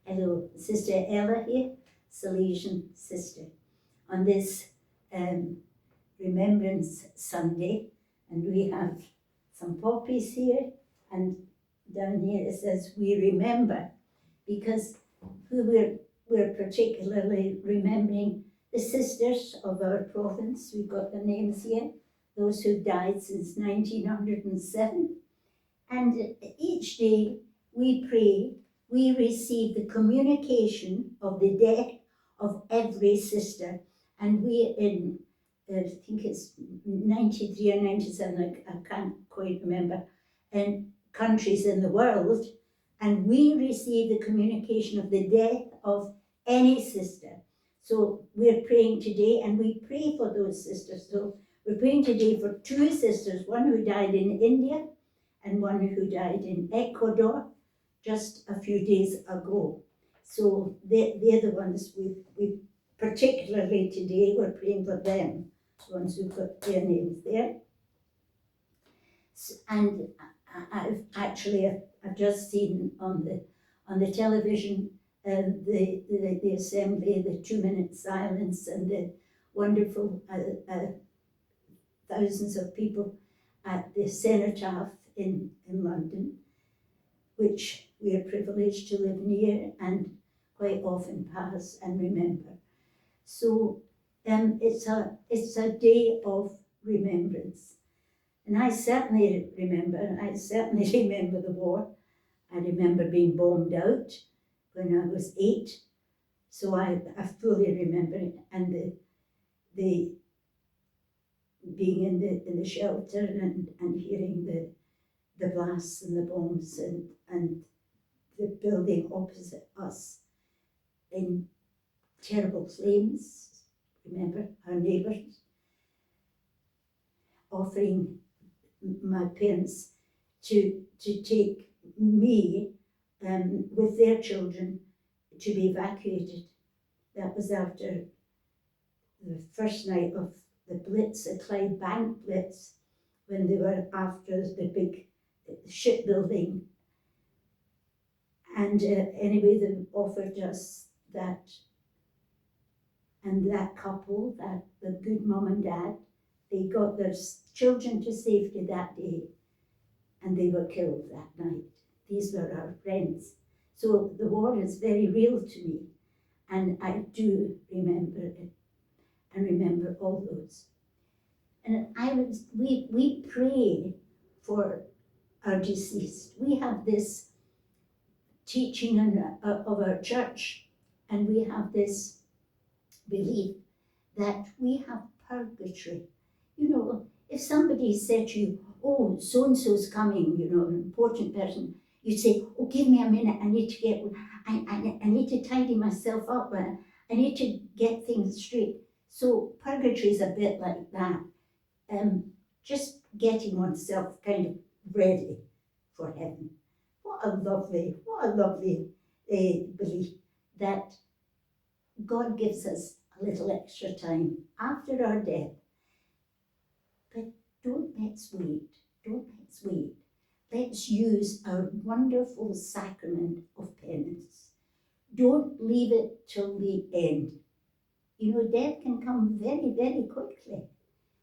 Hello, Sister Ella here, Salesian sister. On this Remembrance Sunday, and we have some poppies here, and down here it says, we remember, because we're particularly remembering the sisters of our province. We've got their names here, those who died since 1907. And each day we pray, we receive the communication of the death of every sister. And we in, I think it's 93 or 97, I can't quite remember, in countries in the world, and we receive the communication of the death of any sister. So we're praying today, and we pray for those sisters. So we're praying today for two sisters, one who died in India and one who died in Ecuador just a few days ago. So they're the ones we particularly today we're praying for them, the ones who've got their names there. And I've just seen on the television the assembly, the 2-minute silence, and the wonderful thousands of people at the cenotaph in London, which we are privileged to live near and quite often pass and remember. So it's a day of remembrance. And I certainly remember the war. I remember being bombed out when I was 8. So I fully remember it, and the being in the shelter and hearing the blasts and the bombs and the building opposite us in terrible flames. Remember our neighbours offering my parents to take me with their children to be evacuated. That was after the first night of the Blitz, the Clyde Bank Blitz, when they were after the big shipbuilding. And anyway, they offered us that. And that couple, the good mum and dad, they got their children to safety that day, and they were killed that night. These were our friends. So the war is very real to me, and I do remember it, and remember all those. And we pray for our deceased. We have this teaching of our church, and we have this belief that we have purgatory. You know, if somebody said to you, oh, so-and-so's coming, you know, an important person, you'd say, oh, give me a minute, I need to tidy myself up, I need to get things straight. So purgatory is a bit like that. Just getting oneself kind of ready for heaven. What a lovely belief that God gives us a little extra time after our death. But let's wait. Let's use our wonderful sacrament of penance. Don't leave it till the end. You know, death can come very, very quickly.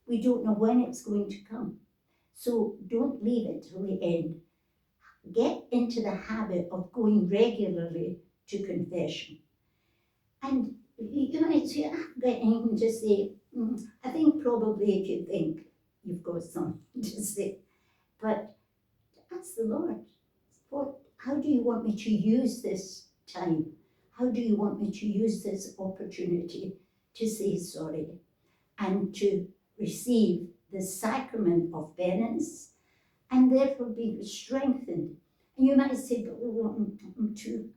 We don't know when it's going to come. So don't leave it till the end. Get into the habit of going regularly to confession. And you might say, I'm getting to say, I think probably if you think you've got something to say, but ask the Lord, how do you want me to use this time? How do you want me to use this opportunity to say sorry and to receive the sacrament of penance and therefore be strengthened? And you might say, but I'm too,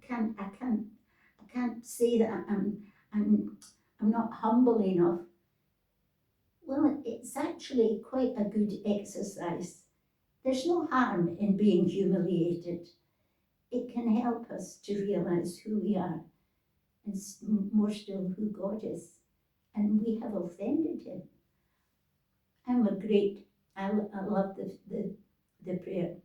I can't say that I'm not humble enough. Well, it's actually quite a good exercise. There's no harm in being humiliated. It can help us to realize who we are and more still who God is. And we have offended him. I love the prayer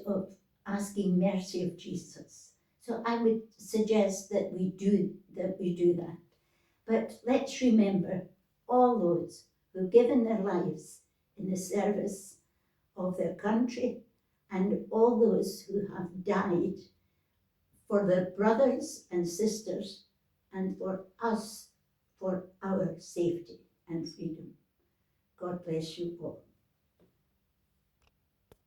of asking mercy of Jesus. So I would suggest that we do that. But let's remember all those who've given their lives in the service of their country, and all those who have died for their brothers and sisters, and for us, for our safety and freedom. God bless you all.